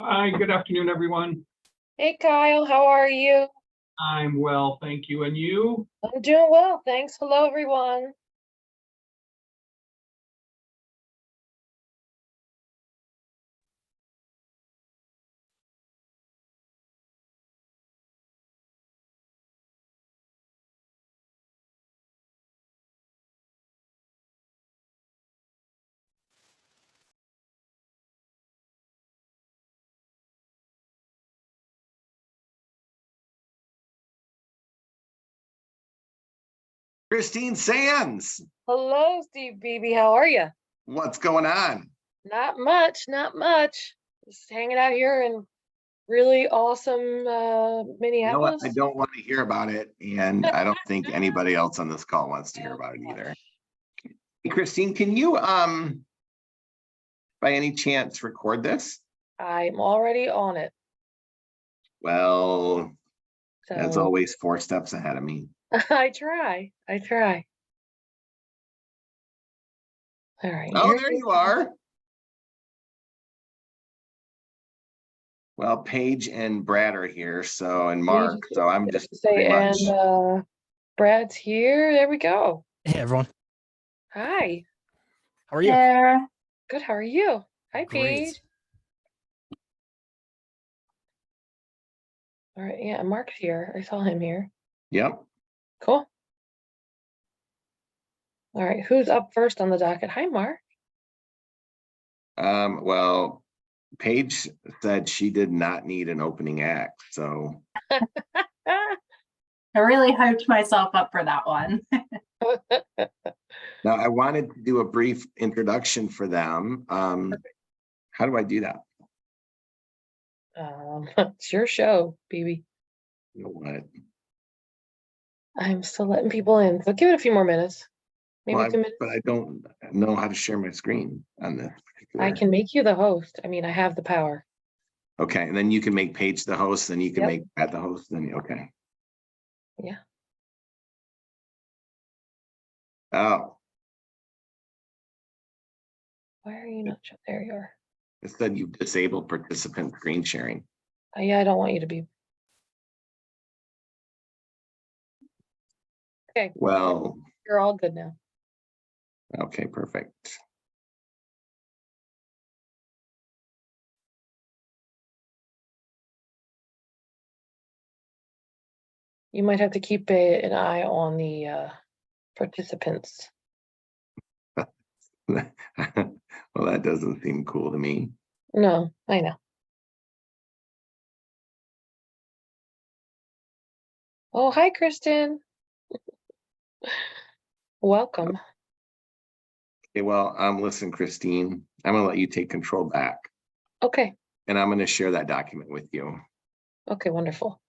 Hi, good afternoon, everyone. Hey Kyle, how are you? I'm well, thank you. And you? I'm doing well, thanks. Hello, everyone. Christine Sands, Hello, Steve Beebe. How are you? what's going on? Not much, not much. Just hanging out here in really awesome You know what? Minneapolis. I don't want to hear about it, and I don't think anybody else on this call wants to hear about it either. Hey, Christine, can you by any chance record this? I'm already on it. Well, as So always, 4 steps ahead of me. I try. All right. Oh, there you are. Well, Paige and Brad are here, and Mark, so I'm just pretty much. And Brad's here. There we go. Hey, everyone. Hi. How are you? Yeah. Good. How are you? Hi, Great. Paige. All right. Yeah, Mark's here. I saw him here. Yep. Cool. All right. Who's up first on the docket? Hi, Mark. Well, Paige said she did not need an opening act, so I really hyped myself up for that one. now I wanted to do a brief introduction for them. How do I do that? It's your show, BB. You know what? I'm still letting people in, so give it a few more minutes. Maybe Well, 2 minutes. but I don't know how to share my screen on this particular. I can make you the host. I mean, I have the power. Okay, and then you can make Paige the host, then you can Yep. make Pat the host, then okay. Yeah. Oh, Why are you not shut? There you are. it said you disabled participant screen sharing. Yeah, I don't want you to be. Okay. Well, You're all good now. okay, perfect. You might have to keep an eye on the participants. Well, that doesn't seem cool to me. No, I know. Oh, hi, Kristen. Welcome. Okay, well, listen, Christine, I'm gonna let you take control back, Okay. and I'm gonna share that document with you. Okay, wonderful.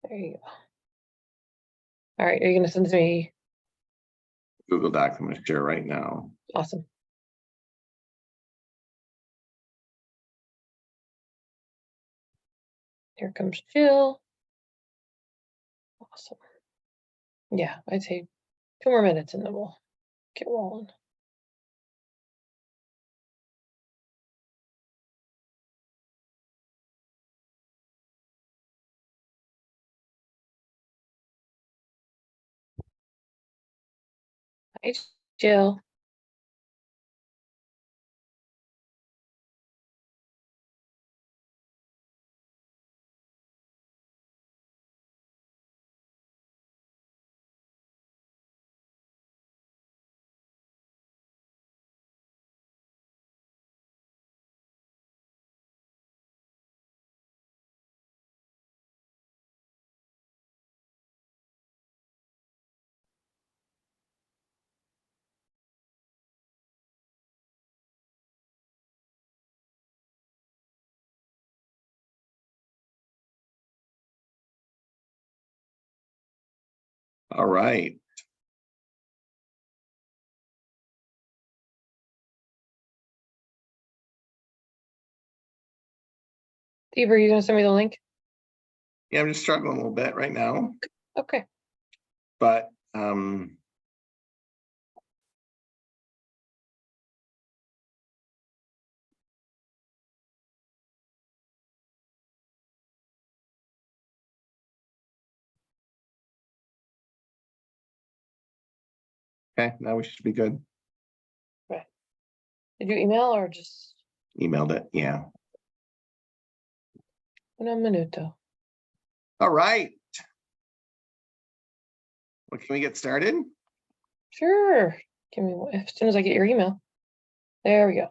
There you go. All right, are you going to send to me? Google Docs, I'm gonna share right now. Awesome. Here comes Jill. Awesome. Yeah, I'd say 2 more minutes and then we'll get rolling. Hi, Jill. All right. Steve, are you going to send me the link? Yeah, I'm just struggling a little bit right now, Okay. but Okay, now we should be good. Did you email or just Emailed it, yeah. un minuto? All right. Well, can we get started? Sure. Give me as soon as I get your email. There we go.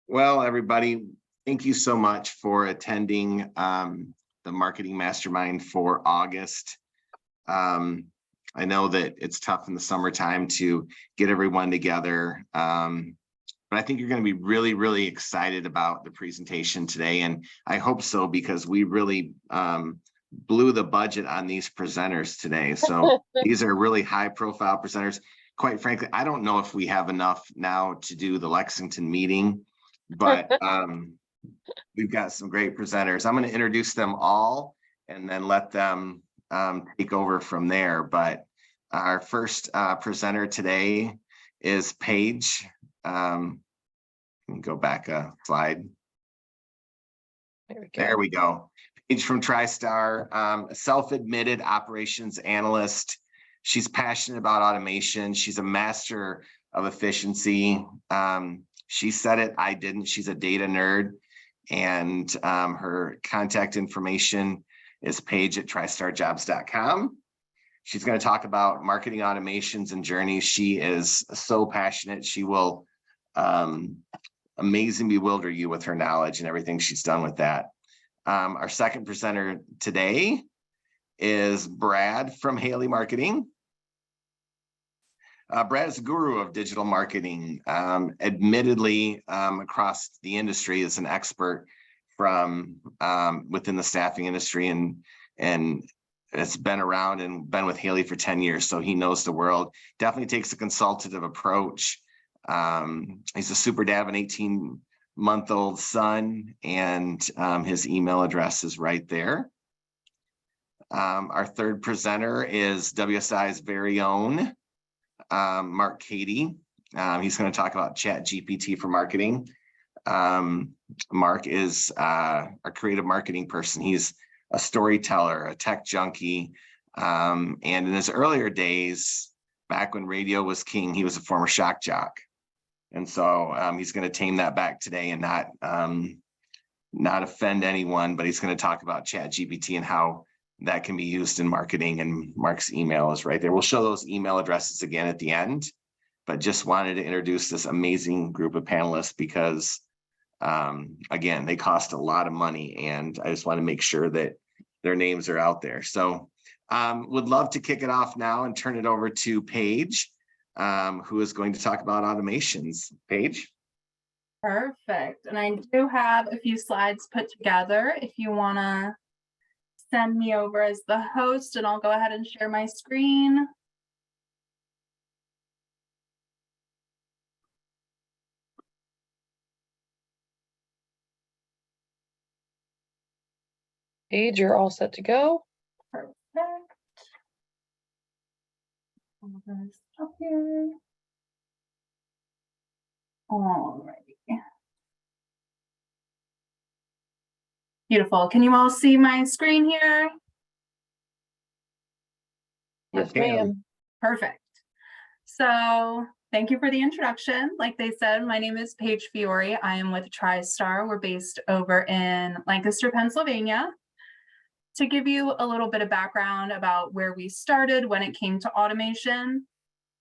Well, everybody, thank you so much for attending the Marketing Mastermind for August. I know that it's tough in the summertime to get everyone together, but I think you're going to be really, really excited about the presentation today. And I hope so, because we really blew the budget on these presenters today. So these are really high profile presenters. Quite frankly, I don't know if we have enough now to do the Lexington meeting, but we've got some great presenters. I'm going to introduce them all and then let them take over from there. But our first presenter today is Paige. Let me go back a slide. There we go. Paige from TriStar, a self-admitted operations analyst. She's passionate about automation. She's a master of efficiency. She said it, I didn't. She's a data nerd. And her contact information is paige@tristarjobs.com. She's going to talk about marketing automations and journeys. She is so passionate. She will amaze and bewilder you with her knowledge and everything she's done with that. Our second presenter today is Brad from Haley Marketing. Brad is a guru of digital marketing, admittedly across the industry is an expert from within the staffing industry, and it's been around and been with Haley for 10 years. So he knows the world, definitely takes a consultative approach. He's a super dad of an 18-month-old son, and his email address is right there. Our third presenter is WSI's very own Mark Cady. He's going to talk about ChatGPT for marketing. Mark is a creative marketing person. He's a storyteller, a tech junkie. And in his earlier days, back when radio was king, he was a former shock jock. And so he's going to tame that back today and not offend anyone, but he's going to talk about ChatGPT and how that can be used in marketing, and Mark's email is right there. We'll show those email addresses again at the end, but just wanted to introduce this amazing group of panelists because, again, they cost a lot of money, and I just want to make sure that their names are out there. So would love to kick it off now and turn it over to Paige, who is going to talk about automations. Paige? Perfect. And I do have a few slides put together if you want to send me over as the host, and I'll go ahead and share my screen. Paige, you're all set to go. Perfect. All this up here. All right. Beautiful. Can you all see my screen here? Yes, Okay. ma'am. Perfect. So thank you for the introduction. Like they said, my name is Paige Fiore. I am with TriStar. We're based over in Lancaster, Pennsylvania. To give you a little bit of background about where we started when it came to automation,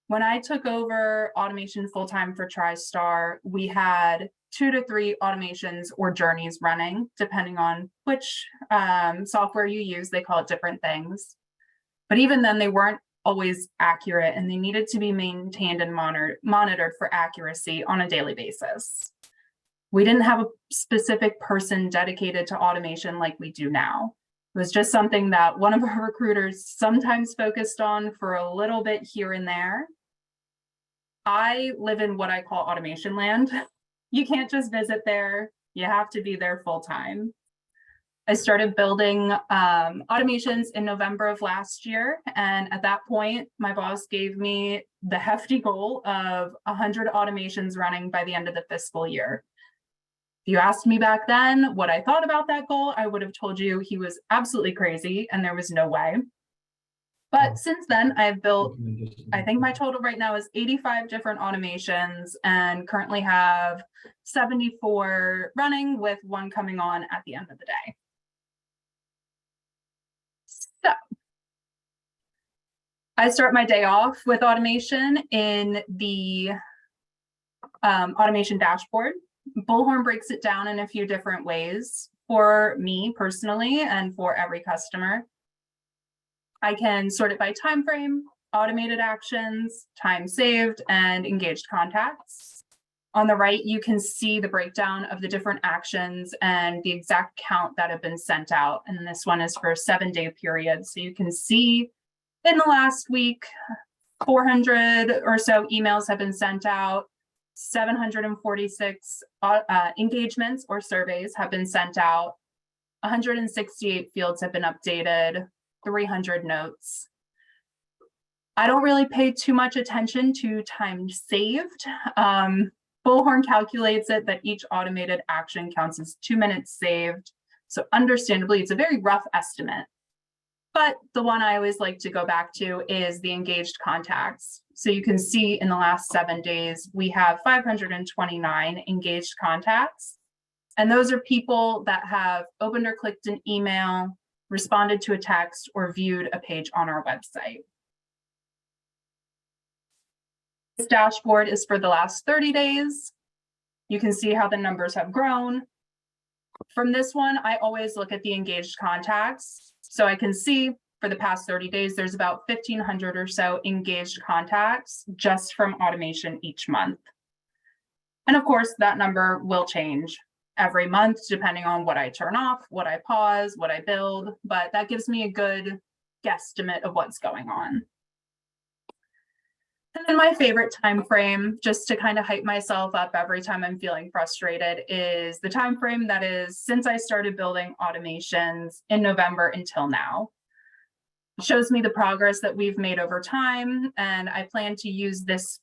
when I took over automation full-time for TriStar, we had 2 to 3 automations or journeys running, depending on which software you use. They call it different things. But even then, they weren't always accurate, and they needed to be maintained and monitored for accuracy on a daily basis. We didn't have a specific person dedicated to automation like we do now. It was just something that one of our recruiters sometimes focused on for a little bit here and there. I live in what I call automation land. You can't just visit there. You have to be there full time. I started building automations in November of last year. And at that point, my boss gave me the hefty goal of 100 automations running by the end of the fiscal year. If you asked me back then what I thought about that goal, I would have told you he was absolutely crazy and there was no way. But since then, I've built, I think my total right now is 85 different automations and currently have 74 running with one coming on at the end of the day. So I start my day off with automation in the automation dashboard. Bullhorn breaks it down in a few different ways for me personally and for every customer. I can sort it by time frame, automated actions, time saved, and engaged contacts. On the right, you can see the breakdown of the different actions and the exact count that have been sent out. And this one is for a 7-day period. So you can see in the last week, 400 or so emails have been sent out. 746 engagements or surveys have been sent out. 168 fields have been updated. 300 notes. I don't really pay too much attention to time saved. Bullhorn calculates it that each automated action counts as 2 minutes saved. So understandably, it's a very rough estimate. But the one I always like to go back to is the engaged contacts. So you can see in the last 7 days, we have 529 engaged contacts. And those are people that have opened or clicked an email, responded to a text, or viewed a page on our website. This dashboard is for the last 30 days. You can see how the numbers have grown. From this one, I always look at the engaged contacts. So I can see for the past 30 days, there's about 1,500 or so engaged contacts just from automation each month. And of course, that number will change every month, depending on what I turn off, what I pause, what I build, but that gives me a good guesstimate of what's going on. And then my favorite time frame, just to kind of hype myself up every time I'm feeling frustrated, is the time frame that is since I started building automations in November until now. It shows me the progress that we've made over time, and I plan to use this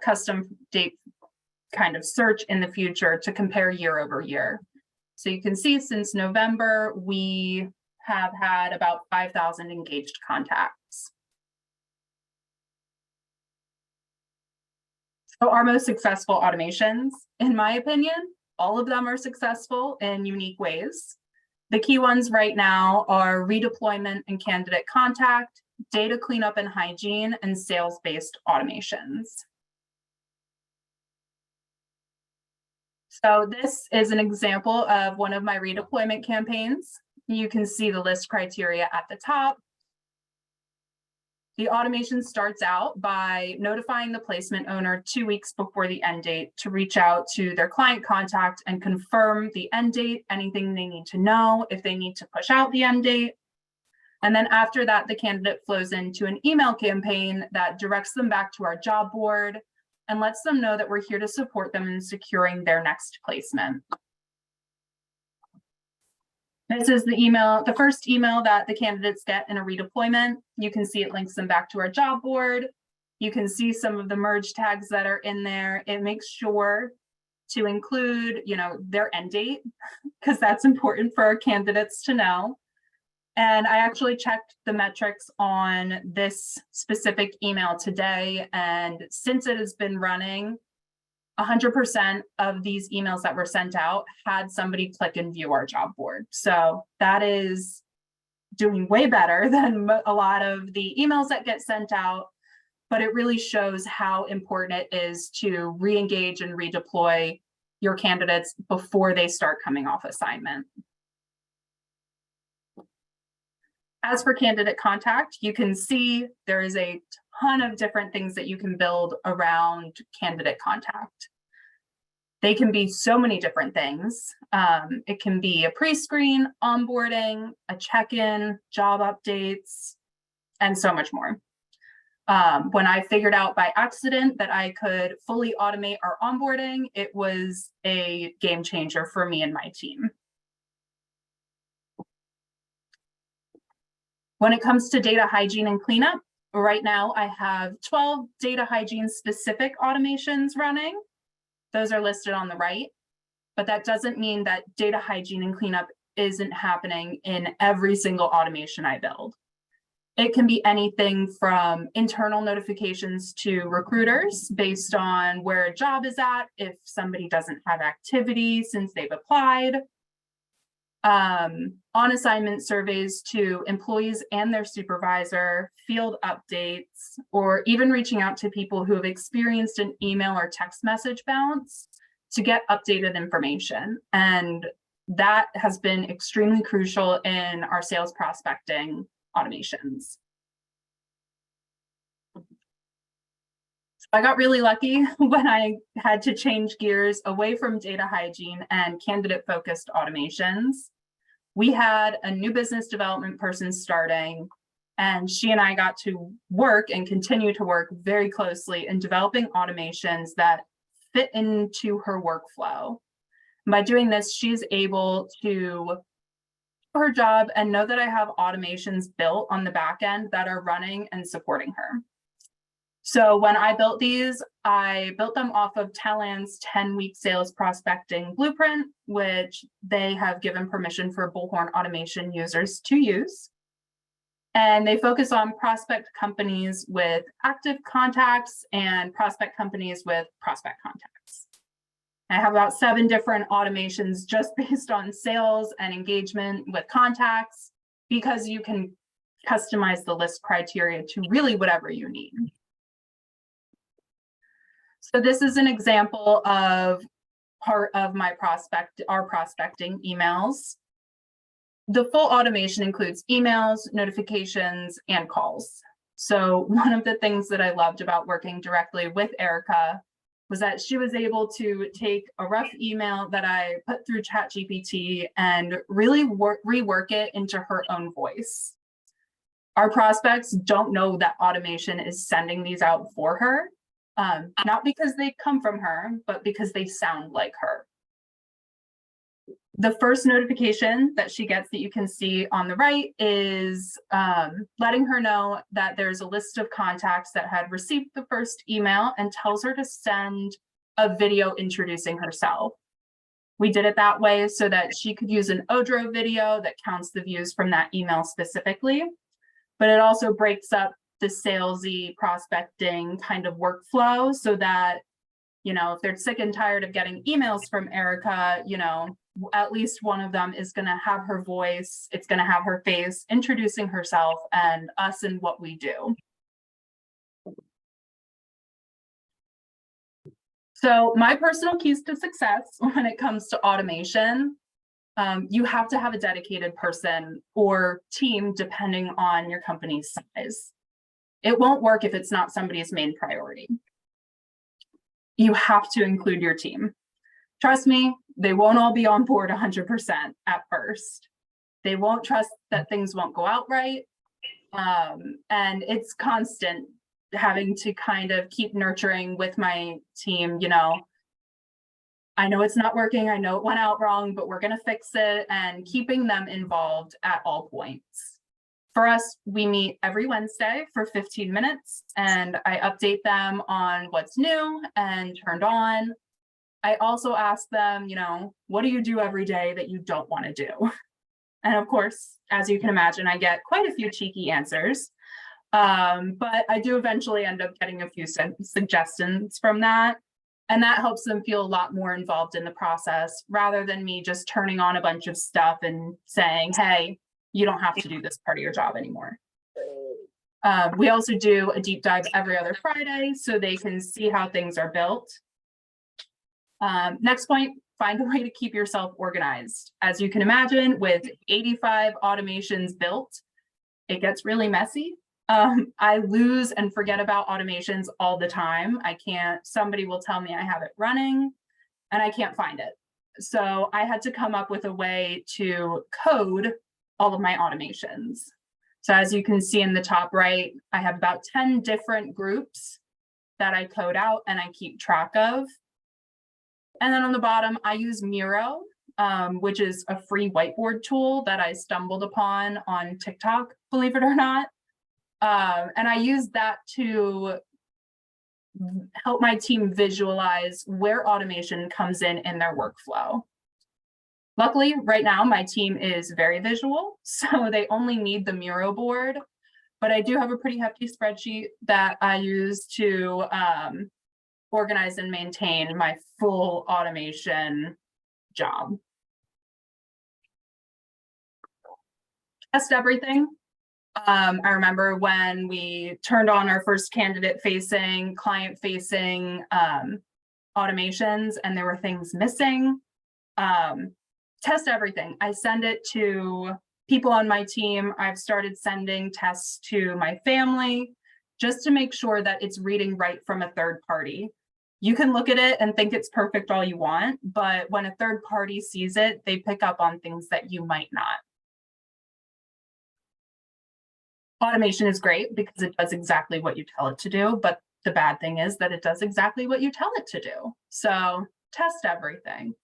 custom date kind of search in the future to compare year over year. So you can see since November, we have had about 5,000 engaged contacts. So our most successful automations, in my opinion, all of them are successful in unique ways. The key ones right now are redeployment and candidate contact, data cleanup and hygiene, and sales-based automations. So this is an example of one of my redeployment campaigns. You can see the list criteria at the top. The automation starts out by notifying the placement owner 2 weeks before the end date to reach out to their client contact and confirm the end date, anything they need to know, if they need to push out the end date. And then after that, the candidate flows into an email campaign that directs them back to our job board and lets them know that we're here to support them in securing their next placement. This is the email, the first email that the candidates get in a redeployment. You can see it links them back to our job board. You can see some of the merge tags that are in there. It makes sure to include, their end date, because that's important for our candidates to know. And I actually checked the metrics on this specific email today. And since it has been running, 100% of these emails that were sent out had somebody click and view our job board. So that is doing way better than a lot of the emails that get sent out, but it really shows how important it is to re-engage and redeploy your candidates before they start coming off assignment. As for candidate contact, you can see there is a ton of different things that you can build around candidate contact. They can be so many different things. It can be a pre-screen, onboarding, a check-in, job updates, and so much more. When I figured out by accident that I could fully automate our onboarding, it was a game changer for me and my team. When it comes to data hygiene and cleanup, right now I have 12 data hygiene specific automations running. Those are listed on the right, but that doesn't mean that data hygiene and cleanup isn't happening in every single automation I build. It can be anything from internal notifications to recruiters based on where a job is at, if somebody doesn't have activity since they've applied. On assignment surveys to employees and their supervisor, field updates, or even reaching out to people who have experienced an email or text message bounce to get updated information. And that has been extremely crucial in our sales prospecting automations. So I got really lucky when I had to change gears away from data hygiene and candidate-focused automations. We had a new business development person starting, and she and I got to work and continue to work very closely in developing automations that fit into her workflow. By doing this, she's able to do her job and know that I have automations built on the back end that are running and supporting her. So when I built these, I built them off of Talent's 10-week sales prospecting blueprint, which they have given permission for Bullhorn automation users to use. And they focus on prospect companies with active contacts and prospect companies with prospect contacts. I have about 7 different automations just based on sales and engagement with contacts, because you can customize the list criteria to really whatever you need. So this is an example of part of my our prospecting emails. The full automation includes emails, notifications, and calls. So one of the things that I loved about working directly with Erica was that she was able to take a rough email that I put through ChatGPT and really rework it into her own voice. Our prospects don't know that automation is sending these out for her. Not because they come from her, but because they sound like her. The first notification that she gets that you can see on the right is letting her know that there's a list of contacts that had received the first email and tells her to send a video introducing herself. We did it that way so that she could use an ODRO video that counts the views from that email specifically, but it also breaks up the salesy prospecting kind of workflow so that, you know, if they're sick and tired of getting emails from Erica, you know, at least one of them is going to have her voice, it's going to have her face introducing herself and us and what we do. So my personal keys to success when it comes to automation, you have to have a dedicated person or team depending on your company's size. It won't work if it's not somebody's main priority. You have to include your team. Trust me, they won't all be on board 100% at first. They won't trust that things won't go out right. And it's constant having to kind of keep nurturing with my team, you know, I know it's not working, I know it went out wrong, but we're gonna fix it, and keeping them involved at all points. For us, we meet every Wednesday for 15 minutes and I update them on what's new and turned on. I also ask them, you know, what do you do every day that you don't want to do? And of course, as you can imagine, I get quite a few cheeky answers, but I do eventually end up getting a few suggestions from that. And that helps them feel a lot more involved in the process rather than me just turning on a bunch of stuff and saying, hey, you don't have to do this part of your job anymore. We also do a deep dive every other Friday so they can see how things are built. Next point, find a way to keep yourself organized. As you can imagine, with 85 automations built, it gets really messy. I lose and forget about automations all the time. Somebody will tell me I have it running and I can't find it. So I had to come up with a way to code all of my automations. So as you can see in the top right, I have about 10 different groups that I code out and I keep track of. And then on the bottom, I use Miro, which is a free whiteboard tool that I stumbled upon on TikTok, believe it or not. And I use that to help my team visualize where automation comes in their workflow. Luckily, right now, my team is very visual, so they only need the Miro board But I do have a pretty hefty spreadsheet that I use to organize and maintain my full automation job. Test everything. I remember when we turned on our first candidate-facing, client-facing automations, and there were things missing. Test everything. I send it to people on my team. I've started sending tests to my family just to make sure that it's reading right from a third party. You can look at it and think it's perfect all you want, but when a third party sees it, they pick up on things that you might not. Automation is great because it does exactly what you tell it to do, but the bad thing is that it does exactly what you tell it to do. So test everything.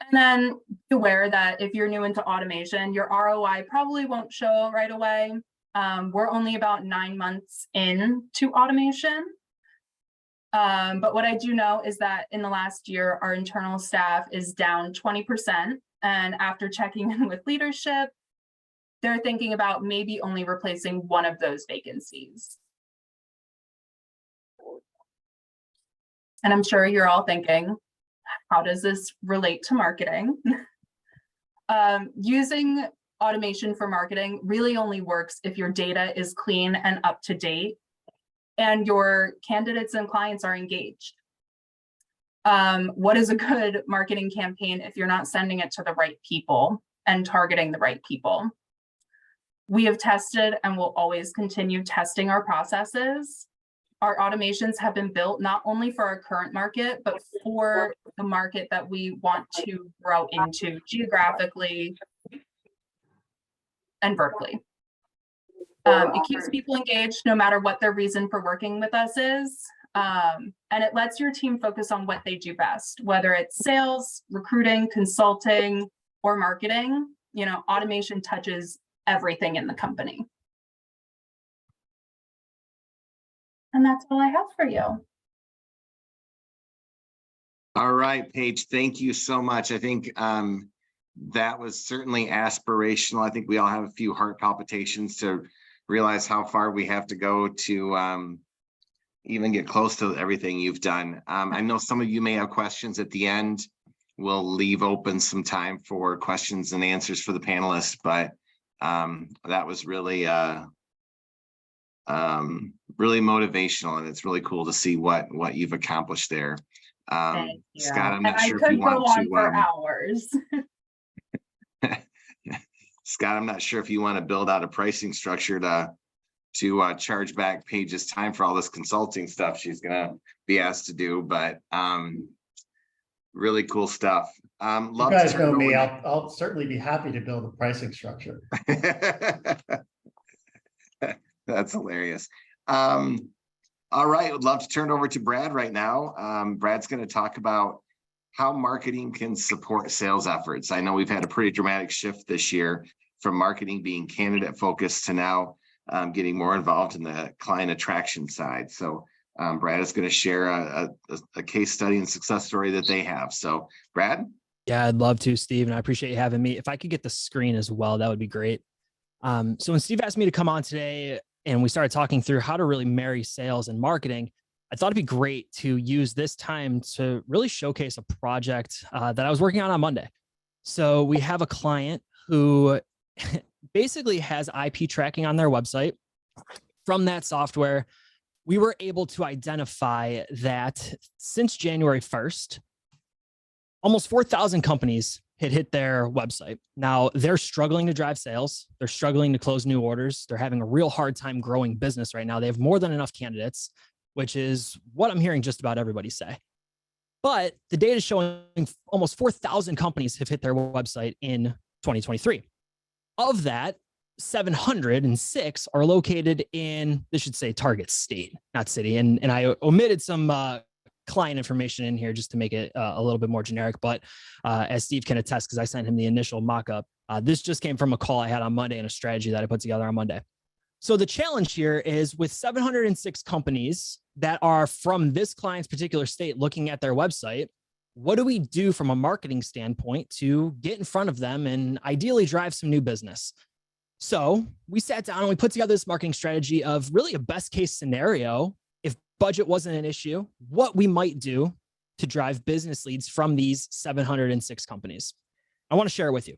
And then be aware that if you're new into automation, your ROI probably won't show right away. We're only about 9 months into automation. But what I do know is that in the last year, our internal staff is down 20%. And after checking in with leadership, they're thinking about maybe only replacing one of those vacancies. And I'm sure you're all thinking, how does this relate to marketing? Using automation for marketing really only works if your data is clean and up to date and your candidates and clients are engaged. What is a good marketing campaign if you're not sending it to the right people and targeting the right people? We have tested and will always continue testing our processes. Our automations have been built not only for our current market, but for the market that we want to grow into geographically and vertically. It keeps people engaged no matter what their reason for working with us is. And it lets your team focus on what they do best, whether it's sales, recruiting, consulting, or marketing. You know, automation touches everything in the company. And that's all I have for you. All right, Paige, thank you so much. I think that was certainly aspirational. I think we all have a few heart palpitations to realize how far we have to go to even get close to everything you've done. I know some of you may have questions at the end. We'll leave open some time for questions and answers for the panelists, but that was really really motivational, and it's really cool to see what you've accomplished there. Thank you. Scott, I'm not I sure if could you go want on to for hours. Scott, I'm not sure if you want to build out a pricing structure to charge back Paige's time for all this consulting stuff she's gonna be asked to do, but really cool stuff. You guys know me, I'll certainly be happy to build a pricing structure. That's hilarious. All right, I'd love to turn over to Brad right now. Brad's going to talk about how marketing can support sales efforts. I know we've had a pretty dramatic shift this year from marketing being candidate focused to now getting more involved in the client attraction side. So Brad is going to share a case study and success story that they have. So Brad? Yeah, I'd love to, Steve, and I appreciate you having me. If I could get the screen as well, that would be great. So when Steve asked me to come on today and we started talking through how to really marry sales and marketing, I thought it'd be great to use this time to really showcase a project that I was working on Monday. So we have a client who basically has IP tracking on their website. From that software, we were able to identify that since January 1st, almost 4,000 companies had hit their website. Now they're struggling to drive sales. They're struggling to close new orders. They're having a real hard time growing business right now. They have more than enough candidates, which is what I'm hearing just about everybody say. But the data is showing almost 4,000 companies have hit their website in 2023. Of that, 706 are located in, this should say target state, not city. And I omitted some client information in here just to make it a little bit more generic. But as Steve can attest, because I sent him the initial mock-up, this just came from a call I had on Monday and a strategy that I put together on Monday. So the challenge here is with 706 companies that are from this client's particular state looking at their website, what do we do from a marketing standpoint to get in front of them and ideally drive some new business? So we sat down and we put together this marketing strategy of really a best case scenario. If budget wasn't an issue, what we might do to drive business leads from these 706 companies. I want to share it with you.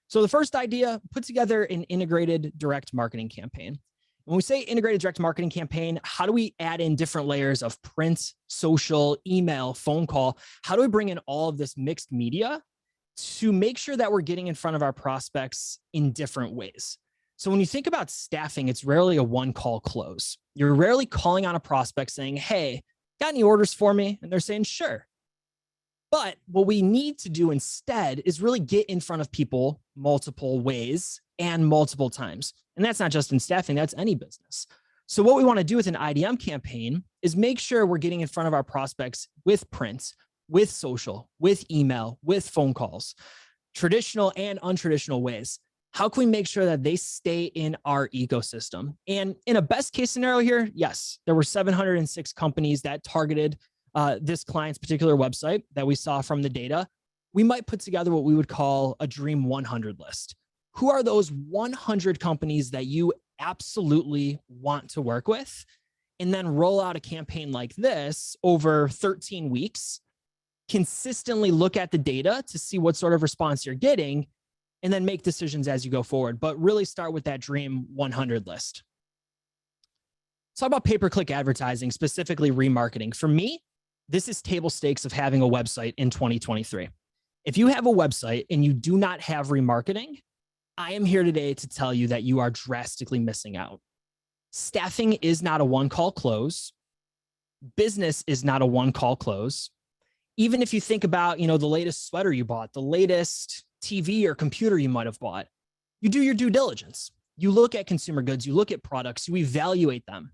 So the first idea, put together an integrated direct marketing campaign. When we say integrated direct marketing campaign, how do we add in different layers of print, social, email, phone call? How do we bring in all of this mixed media to make sure that we're getting in front of our prospects in different ways? So when you think about staffing, it's rarely a one-call close. You're rarely calling on a prospect saying, hey, got any orders for me? And they're saying, sure. But what we need to do instead is really get in front of people multiple ways and multiple times. And that's not just in staffing, that's any business. So what we want to do with an IDM campaign is make sure we're getting in front of our prospects with print, with social, with email, with phone calls, traditional and untraditional ways. How can we make sure that they stay in our ecosystem? And in a best case scenario here, yes, there were 706 companies that targeted this client's particular website that we saw from the data. We might put together what we would call a dream 100 list. Who are those 100 companies that you absolutely want to work with? And then roll out a campaign like this over 13 weeks, consistently look at the data to see what sort of response you're getting, and then make decisions as you go forward. But really start with that dream 100 list. Let's talk about pay-per-click advertising, specifically remarketing. For me, this is table stakes of having a website in 2023. If you have a website and you do not have remarketing, I am here today to tell you that you are drastically missing out. Staffing is not a one-call close. Business is not a one-call close. Even if you think about, the latest sweater you bought, the latest TV or computer you might have bought, you do your due diligence. You look at consumer goods, you look at products, you evaluate them.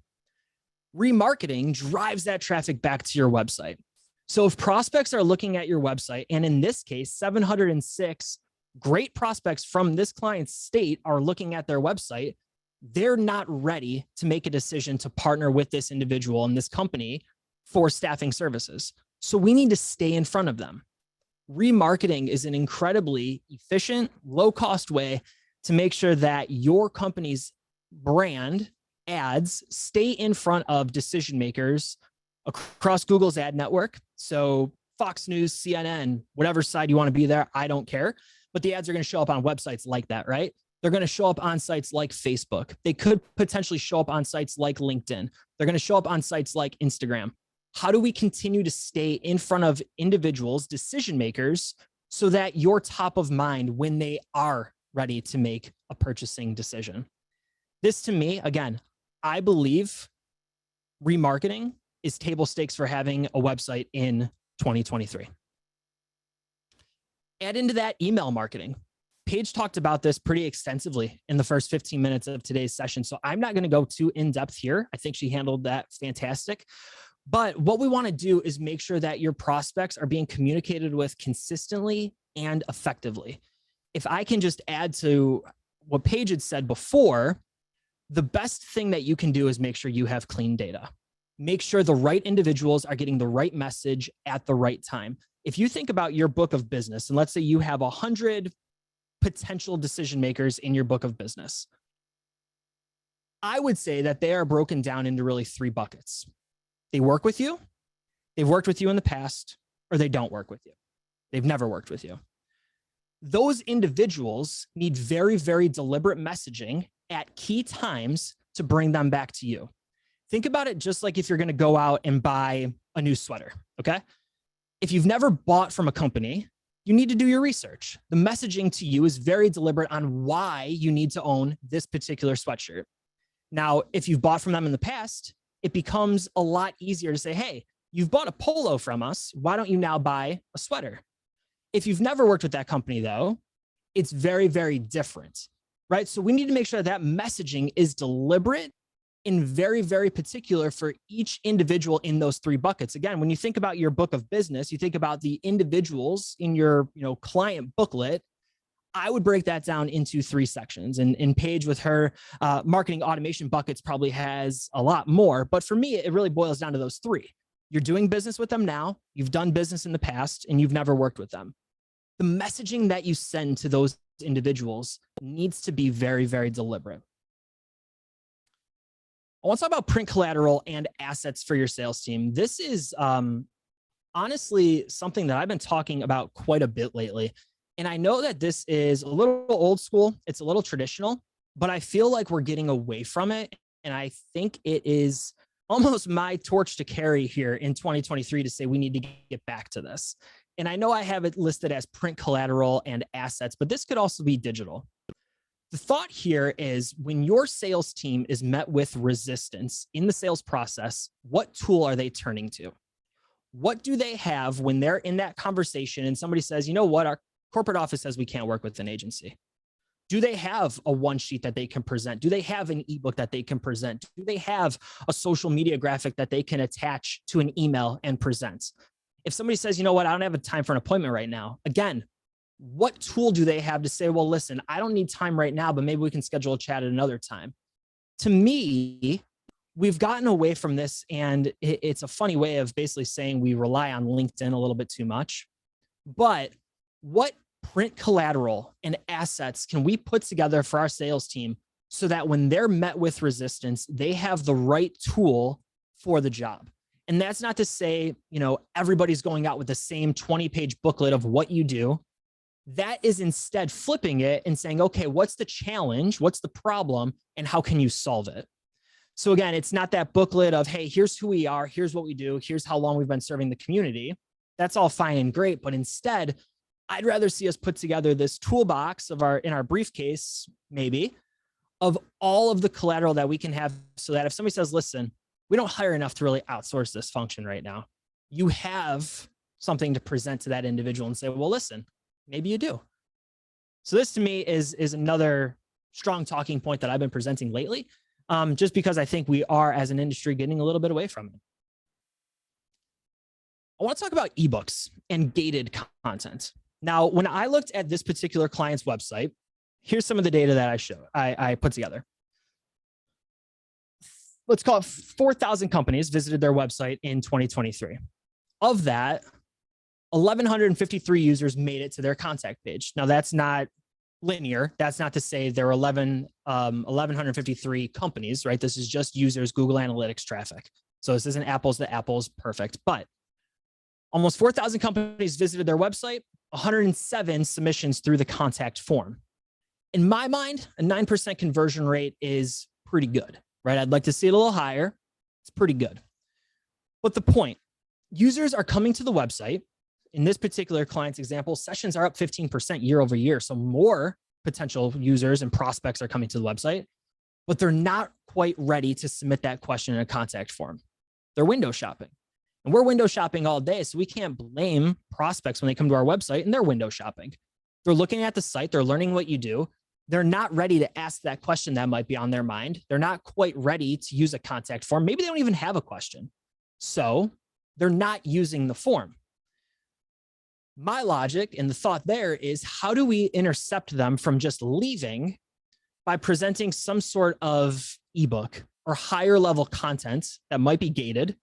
Remarketing drives that traffic back to your website. So if prospects are looking at your website, and in this case, 706 great prospects from this client's state are looking at their website, they're not ready to make a decision to partner with this individual and this company for staffing services. So we need to stay in front of them. Remarketing is an incredibly efficient, low-cost way to make sure that your company's brand ads stay in front of decision makers across Google's ad network. So Fox News, CNN, whatever side you want to be there, I don't care. But the ads are going to show up on websites like that, right? They're going to show up on sites like Facebook. They could potentially show up on sites like LinkedIn. They're going to show up on sites like Instagram. How do we continue to stay in front of individuals, decision makers, so that you're top of mind when they are ready to make a purchasing decision? This, to me, again, I believe remarketing is table stakes for having a website in 2023. Add into that email marketing. Paige talked about this pretty extensively in the first 15 minutes of today's session, so I'm not going to go too in-depth here. I think she handled that fantastic. But what we want to do is make sure that your prospects are being communicated with consistently and effectively. If I can just add to what Paige had said before, the best thing that you can do is make sure you have clean data. Make sure the right individuals are getting the right message at the right time. If you think about your book of business, and let's say you have 100 potential decision makers in your book of business, I would say that they are broken down into really 3 buckets. They work with you, they've worked with you in the past, or they don't work with you. They've never worked with you. Those individuals need very, very deliberate messaging at key times to bring them back to you. Think about it just like if you're going to go out and buy a new sweater, okay? If you've never bought from a company, you need to do your research. The messaging to you is very deliberate on why you need to own this particular sweatshirt. Now, if you've bought from them in the past, it becomes a lot easier to say, hey, you've bought a polo from us. Why don't you now buy a sweater? If you've never worked with that company, though, it's very, very different, right? So we need to make sure that messaging is deliberate and very, very particular for each individual in those 3 buckets. Again, when you think about your book of business, you think about the individuals in your client booklet, I would break that down into 3 sections. And Paige with her marketing automation buckets probably has a lot more. But for me, it really boils down to those 3. You're doing business with them now, you've done business in the past, and you've never worked with them. The messaging that you send to those individuals needs to be very, very deliberate. I want to talk about print collateral and assets for your sales team. This is honestly something that I've been talking about quite a bit lately. And I know that this is a little old school, it's a little traditional, but I feel like we're getting away from it. And I think it is almost my torch to carry here in 2023 to say we need to get back to this. And I know I have it listed as print collateral and assets, but this could also be digital. The thought here is when your sales team is met with resistance in the sales process, what tool are they turning to? What do they have when they're in that conversation and somebody says, you know what, our corporate office says we can't work with an agency? Do they have a one sheet that they can present? Do they have an ebook that they can present? Do they have a social media graphic that they can attach to an email and present? If somebody says, you know what, I don't have a time for an appointment right now, again, what tool do they have to say, well, listen, I don't need time right now, but maybe we can schedule a chat at another time? To me, we've gotten away from this, and it's a funny way of basically saying we rely on LinkedIn a little bit too much. But what print collateral and assets can we put together for our sales team so that when they're met with resistance, they have the right tool for the job? And that's not to say, you know, everybody's going out with the same 20-page booklet of what you do. That is instead flipping it and saying, okay, what's the challenge? What's the problem? And how can you solve it? So again, it's not that booklet of, hey, here's who we are. Here's what we do. Here's how long we've been serving the community. That's all fine and great. But instead, I'd rather see us put together this toolbox of in our briefcase, maybe, of all of the collateral that we can have so that if somebody says, listen, we don't hire enough to really outsource this function right now, you have something to present to that individual and say, well, listen, maybe you do. So this to me is another strong talking point that I've been presenting lately, just because I think we are as an industry getting a little bit away from it. I want to talk about ebooks and gated content. Now, when I looked at this particular client's website, here's some of the data that I put together. Let's call it 4,000 companies visited their website in 2023. Of that, 1,153 users made it to their contact page. Now, that's not linear. That's not to say there are 1,153 companies, right? This is just users, Google Analytics traffic. So this isn't apples to apples, perfect. But almost 4,000 companies visited their website, 107 submissions through the contact form. In my mind, a 9% conversion rate is pretty good, right? I'd like to see it a little higher. It's pretty good. But the point, users are coming to the website. In this particular client's example, sessions are up 15% year over year. So more potential users and prospects are coming to the website, but they're not quite ready to submit that question in a contact form. They're window shopping. And we're window shopping all day, so we can't blame prospects when they come to our website and they're window shopping. They're looking at the site, they're learning what you do. They're not ready to ask that question that might be on their mind. They're not quite ready to use a contact form. Maybe they don't even have a question. So they're not using the form. My logic and the thought there is, how do we intercept them from just leaving by presenting some sort of ebook or higher level content that might be gated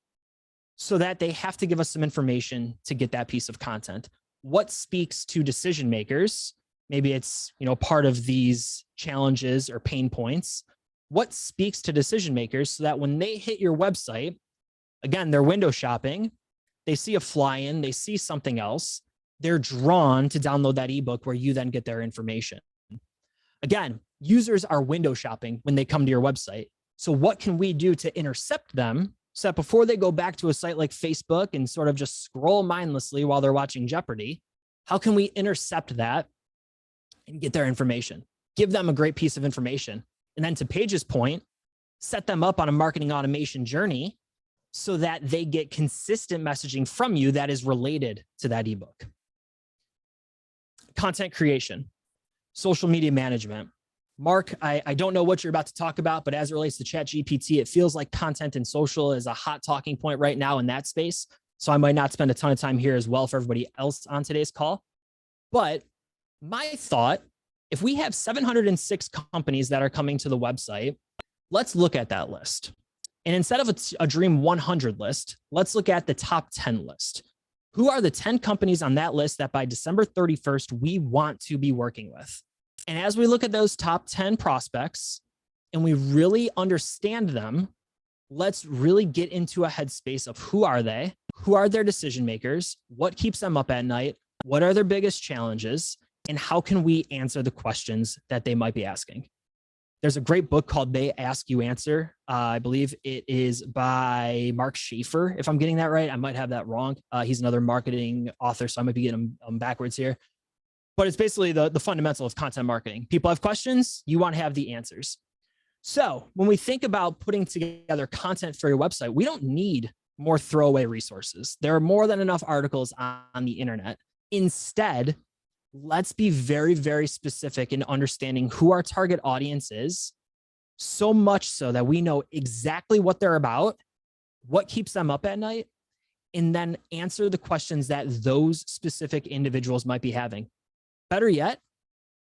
so that they have to give us some information to get that piece of content? What speaks to decision makers? Maybe it's, you know, part of these challenges or pain points. What speaks to decision makers so that when they hit your website, again, they're window shopping, they see a fly-in, they see something else, they're drawn to download that ebook where you then get their information. Again, users are window shopping when they come to your website. So what can we do to intercept them so that before they go back to a site like Facebook and sort of just scroll mindlessly while they're watching Jeopardy, how can we intercept that and get their information? Give them a great piece of information. And then to Paige's point, set them up on a marketing automation journey so that they get consistent messaging from you that is related to that ebook. Content creation, social media management. Mark, I don't know what you're about to talk about, but as it relates to ChatGPT, it feels like content and social is a hot talking point right now in that space. So I might not spend a ton of time here as well for everybody else on today's call. But my thought, if we have 706 companies that are coming to the website, let's look at that list. And instead of a dream 100 list, let's look at the top 10 list. Who are the 10 companies on that list that by December 31st, we want to be working with? And as we look at those top 10 prospects and we really understand them, let's really get into a headspace of who are they? Who are their decision makers? What keeps them up at night? What are their biggest challenges? And how can we answer the questions that they might be asking? There's a great book called They Ask You Answer. I believe it is by Mark Schaefer. If I'm getting that right, I might have that wrong. He's another marketing author, so I might be getting them backwards here. But it's basically the fundamental of content marketing. People have questions, you want to have the answers. So when we think about putting together content for your website, we don't need more throwaway resources. There are more than enough articles on the internet. Instead, let's be very, very specific in understanding who our target audience is, so much so that we know exactly what they're about, what keeps them up at night, and then answer the questions that those specific individuals might be having. Better yet,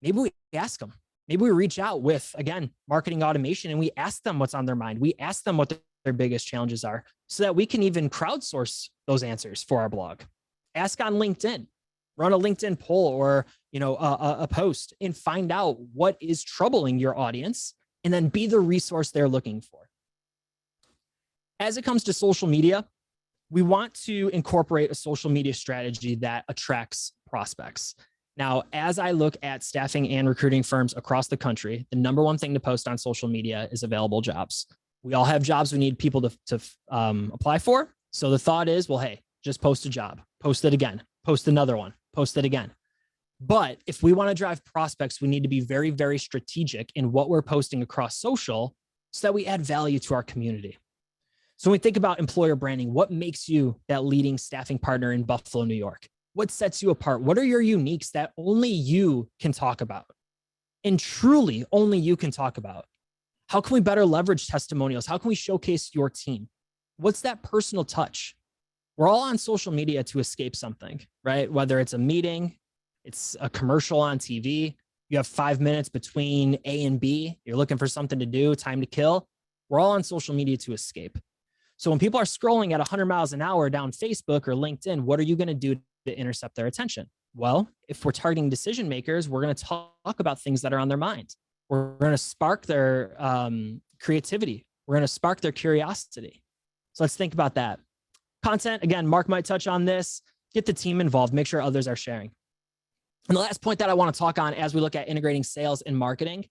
maybe we ask them. Maybe we reach out with, again, marketing automation, and we ask them what's on their mind. We ask them what their biggest challenges are so that we can even crowdsource those answers for our blog. Ask on LinkedIn, run a LinkedIn poll or a post and find out what is troubling your audience and then be the resource they're looking for. As it comes to social media, we want to incorporate a social media strategy that attracts prospects. Now, as I look at staffing and recruiting firms across the country, the number one thing to post on social media is available jobs. We all have jobs we need people to apply for. So the thought is, well, hey, just post a job, post it again, post another one, post it again. But if we want to drive prospects, we need to be very, very strategic in what we're posting across social so that we add value to our community. So when we think about employer branding, what makes you that leading staffing partner in Buffalo, New York? What sets you apart? What are your uniques that only you can talk about? And truly only you can talk about? How can we better leverage testimonials? How can we showcase your team? What's that personal touch? We're all on social media to escape something, right? Whether it's a meeting, it's a commercial on TV, you have 5 minutes between A and B, you're looking for something to do, time to kill. We're all on social media to escape. So when people are scrolling at 100 miles an hour down Facebook or LinkedIn, what are you going to do to intercept their attention? Well, if we're targeting decision makers, we're going to talk about things that are on their mind. We're going to spark their creativity. We're going to spark their curiosity. So let's think about that. Content, again, Mark might touch on this. Get the team involved. Make sure others are sharing. And the last point that I want to talk on as we look at integrating sales and marketing,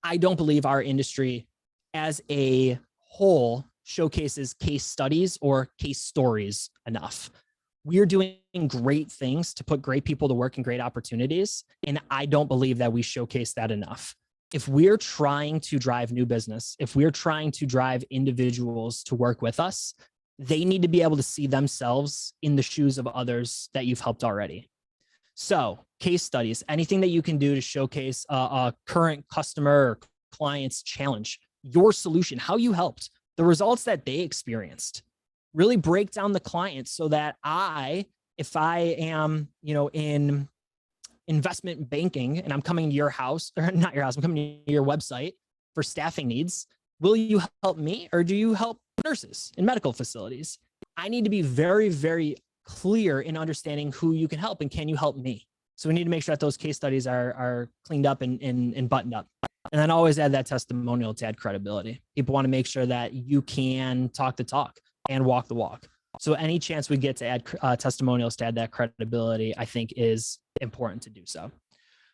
I don't believe our industry as a whole showcases case studies or case stories enough. We're doing great things to put great people to work in great opportunities. And I don't believe that we showcase that enough. If we're trying to drive new business, if we're trying to drive individuals to work with us, they need to be able to see themselves in the shoes of others that you've helped already. So case studies, anything that you can do to showcase a current customer or client's challenge, your solution, how you helped, the results that they experienced. Really break down the client so that if I am, in investment banking and I'm coming to your house, or not your house, I'm coming to your website for staffing needs, will you help me or do you help nurses in medical facilities? I need to be very, very clear in understanding who you can help and can you help me? So we need to make sure that those case studies are cleaned up and buttoned up. And then always add that testimonial to add credibility. People want to make sure that you can talk the talk and walk the walk. So any chance we get to add testimonials to add that credibility, I think is important to do so.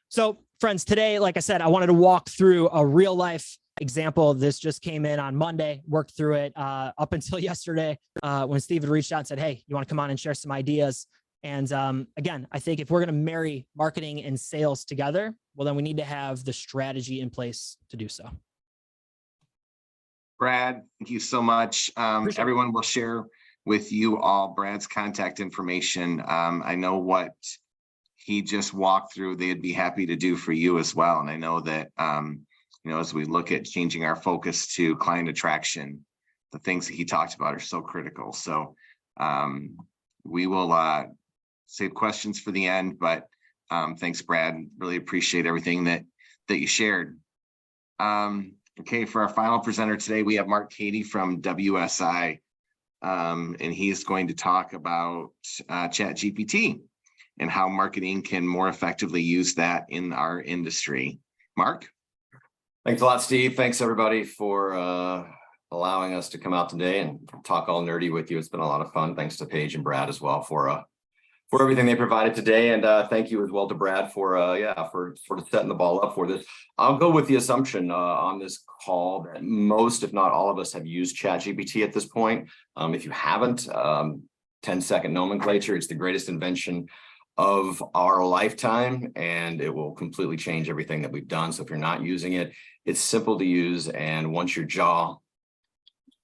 So friends, today, like I said, I wanted to walk through a real life example. This just came in on Monday, worked through it up until yesterday when Steve had reached out and said, hey, you want to come on and share some ideas? And again, I think if we're going to marry marketing and sales together, well, then we need to have the strategy in place to do so. Brad, thank you so much. Everyone will share with you all Brad's contact information. I know what he just walked through, they'd be happy to do for you as well. And I know that, as we look at changing our focus to client attraction, the things that he talked about are so critical. So we will save questions for the end, but thanks, Brad. Really appreciate everything that you shared. Okay, for our final presenter today, we have Mark Cady from WSI, and he's going to talk about ChatGPT and how marketing can more effectively use that in our industry. Mark? Thanks a lot, Steve. Thanks, everybody, for allowing us to come out today and talk all nerdy with you. It's been a lot of fun. Thanks to Paige and Brad as well for everything they provided today. And thank you as well to Brad for sort of setting the ball up for this. I'll go with the assumption on this call that most, if not all of us, have used ChatGPT at this point. If you haven't, 10-second nomenclature, it's the greatest invention of our lifetime, and it will completely change everything that we've done. So if you're not using it, it's simple to use. And once your jaw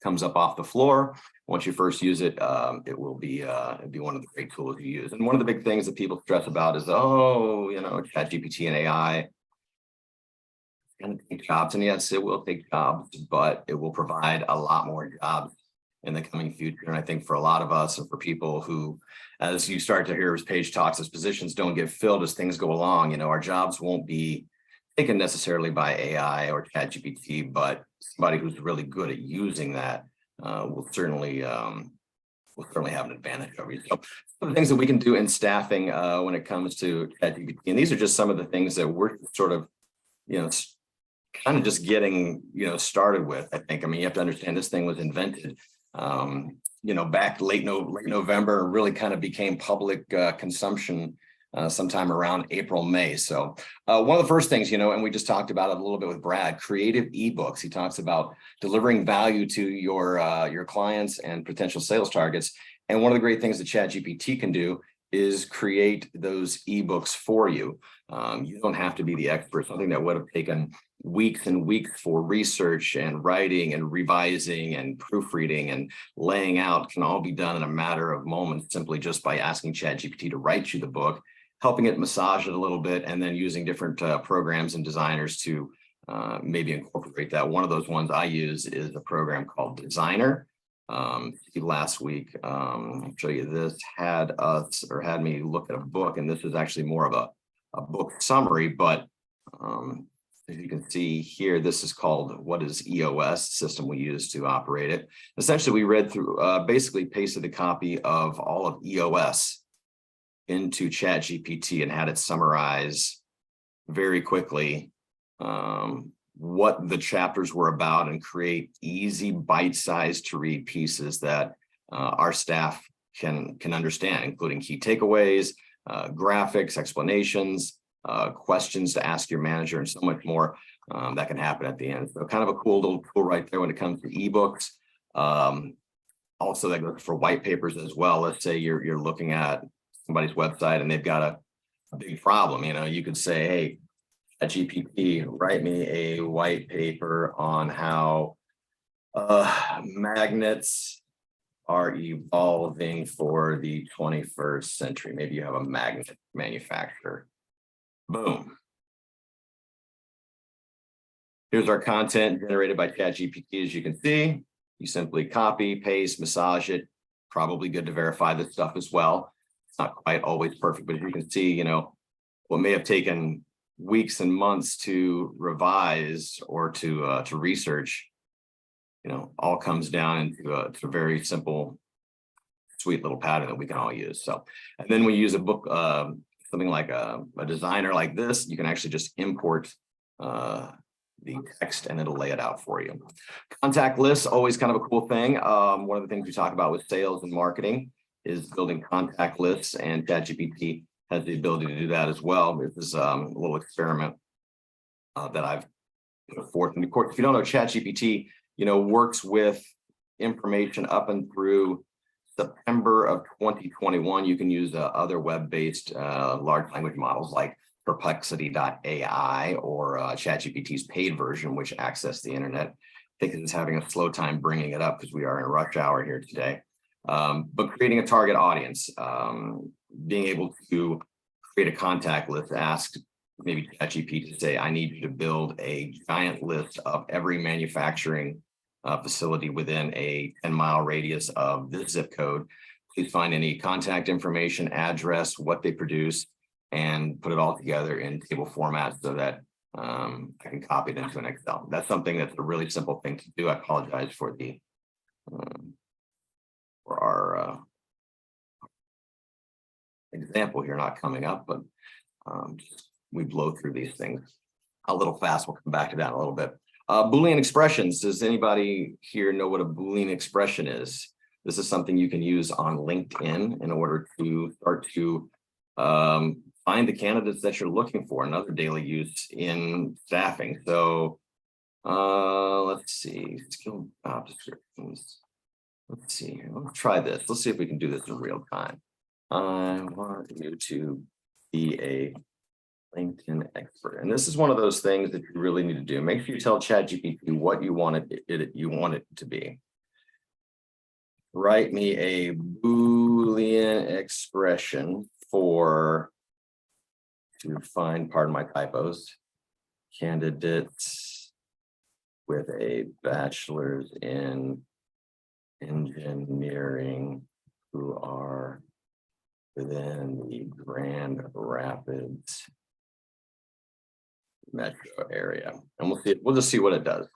comes up off the floor, once you first use it, it will be one of the great tools you use. And one of the big things that people stress about is, oh, ChatGPT and AI going to take jobs. And yes, it will take jobs, but it will provide a lot more jobs in the coming future. And I think for a lot of us and for people who, as you start to hear as Paige talks, as positions don't get filled as things go along, our jobs won't be taken necessarily by AI or ChatGPT, but somebody who's really good at using that will certainly have an advantage over you. So some of the things that we can do in staffing when it comes to ChatGPT, and these are just some of the things that we're sort of, kind of just getting, started with. I think, you have to understand this thing was invented, back late November, really kind of became public consumption sometime around April, May. So one of the first things, and we just talked about it a little bit with Brad, creative ebooks. He talks about delivering value to your clients and potential sales targets. And one of the great things that ChatGPT can do is create those ebooks for you. You don't have to be the expert. Something that would have taken weeks and weeks for research and writing and revising and proofreading and laying out can all be done in a matter of moments, simply just by asking ChatGPT to write you the book, helping it massage it a little bit, and then using different programs and designers to maybe incorporate that. One of those ones I use is a program called Designer. Last week, I'll show you this, had me look at a book, and this is actually more of a book summary, but as you can see here, this is called What is EOS, system we use to operate it. Essentially, we read through, basically pasted a copy of all of EOS into ChatGPT and had it summarize very quickly what the chapters were about and create easy bite-sized to read pieces that our staff can understand, including key takeaways, graphics, explanations, questions to ask your manager, and so much more that can happen at the end. So kind of a cool little tool right there when it comes to ebooks. Also, that goes for white papers as well. Let's say you're looking at somebody's website and they've got a big problem. You could say, hey, GPT, write me a white paper on how magnets are evolving for the 21st century. Maybe you have a magnet manufacturer. Boom. Here's our content generated by ChatGPT. As you can see, you simply copy, paste, massage it. Probably good to verify this stuff as well. It's not quite always perfect, but as you can see, what may have taken weeks and months to revise or to research, all comes down into a very simple, sweet little pattern that we can all use. So, and then we use a book, something like a designer like this, you can actually just import the text and it'll lay it out for you. Contact lists, always kind of a cool thing. One of the things we talk about with sales and marketing is building contact lists, and ChatGPT has the ability to do that as well. This is a little experiment that I've put forth. And of course, if you don't know, ChatGPT, works with information up and through September of 2021. You can use other web-based large language models like Perplexity.ai or ChatGPT's paid version, which access the internet. I think it's having a slow time bringing it up because we are in a rush hour here today. But creating a target audience, being able to create a contact list, ask maybe ChatGPT to say, I need you to build a giant list of every manufacturing facility within a 10-mile radius of this zip code. Please find any contact information, address, what they produce, and put it all together in table format so that I can copy it into an Excel. That's something that's a really simple thing to do. I apologize for the for our example here not coming up, but we blow through these things a little fast. We'll come back to that in a little bit. Boolean expressions. Does anybody here know what a Boolean expression is? This is something you can use on LinkedIn in order to start to find the candidates that you're looking for, another daily use in staffing. So let's see, skill job descriptions. Let's see here. Let's try this. Let's see if we can do this in real time. I want you to be a LinkedIn expert. And this is one of those things that you really need to do. Make sure you tell ChatGPT what you want it to be. Write me a Boolean expression to find, pardon my typos, candidates with a bachelor's in engineering who are within the Grand Rapids metro area. And we'll just see what it does.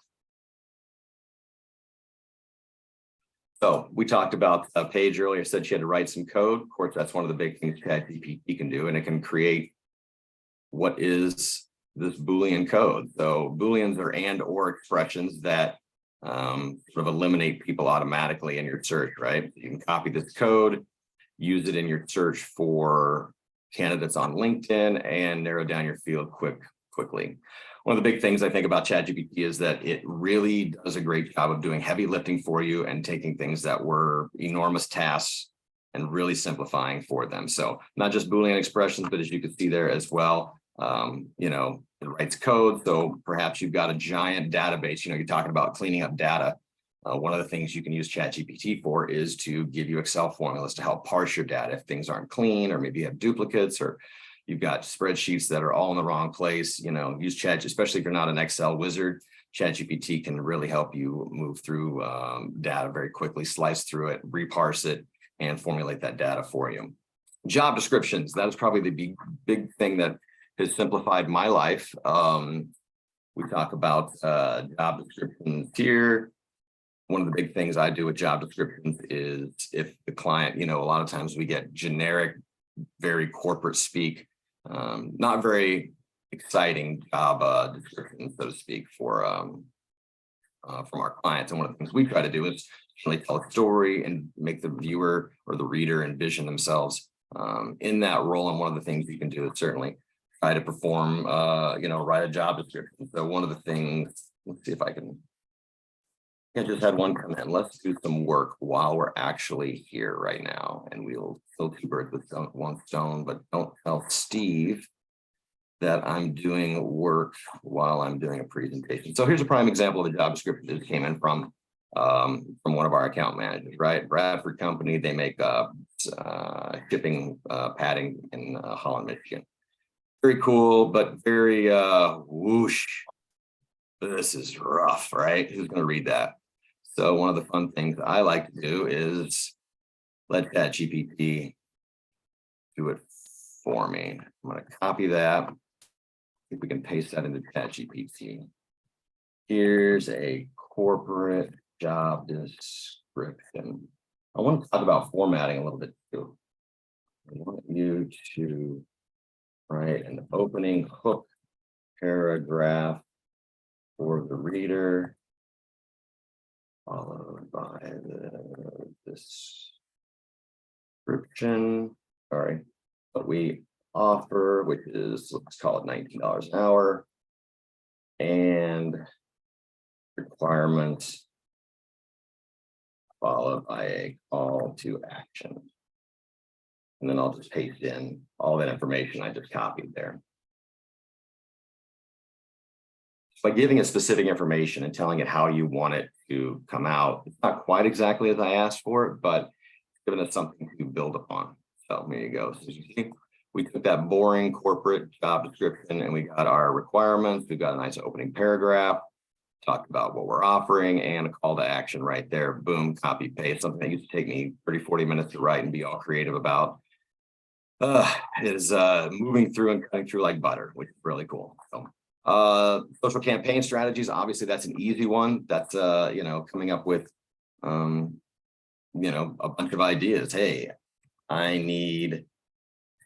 So we talked about a page earlier, said she had to write some code. Of course, that's one of the big things ChatGPT can do, and it can create what is this Boolean code. So Booleans are and or expressions that sort of eliminate people automatically in your search, right? You can copy this code, use it in your search for candidates on LinkedIn, and narrow down your field quickly. One of the big things I think about ChatGPT is that it really does a great job of doing heavy lifting for you and taking things that were enormous tasks and really simplifying for them. So not just Boolean expressions, but as you can see there as well, you know, it writes code. So perhaps you've got a giant database, you know, you're talking about cleaning up data. One of the things you can use ChatGPT for is to give you Excel formulas to help parse your data if things aren't clean, or maybe you have duplicates, or you've got spreadsheets that are all in the wrong place. You know, use Chat, especially if you're not an Excel wizard. ChatGPT can really help you move through data very quickly, slice through it, reparse it, and formulate that data for you. Job descriptions, that is probably the big thing that has simplified my life. We talk about job descriptions here. One of the big things I do with job descriptions is if the client, you know, a lot of times we get generic, very corporate speak, not very exciting job descriptions, so to speak, from our clients. And one of the things we try to do is really tell a story and make the viewer or the reader envision themselves in that role. And one of the things you can do is certainly try to perform, you know, write a job description. So one of the things, let's see if I just had one come in. Let's do some work while we're actually here right now. And we'll kill two birds with one stone, but don't tell Steve that I'm doing work while I'm doing a presentation. So here's a prime example of a job description that came in from one of our account managers, right? Bradford Company, they make shipping padding in Holland, Michigan. Very cool, but very whoosh. This is rough, right? Who's going to read that? So one of the fun things I like to do is let ChatGPT do it for me. I'm going to copy that. See if we can paste that into ChatGPT. Here's a corporate job description. I want to talk about formatting a little bit too. I want you to write an opening hook paragraph for the reader, followed by the description, sorry, what we offer, which is, let's call it $19 an hour, and requirements, followed by a call to action. And then I'll just paste in all that information I just copied there. By giving it specific information and telling it how you want it to come out, it's not quite exactly as I asked for it, but giving it something to build upon. So there you go. So you see, we took that boring corporate job description and we got our requirements. We've got a nice opening paragraph, talked about what we're offering, and a call to action right there. Boom, copy paste. Something that used to take me 30-40 minutes to write and be all creative about is moving through and cutting through like butter, which is really cool. So social campaign strategies, obviously that's an easy one. That's you know, coming up with you know, a bunch of ideas. Hey, I need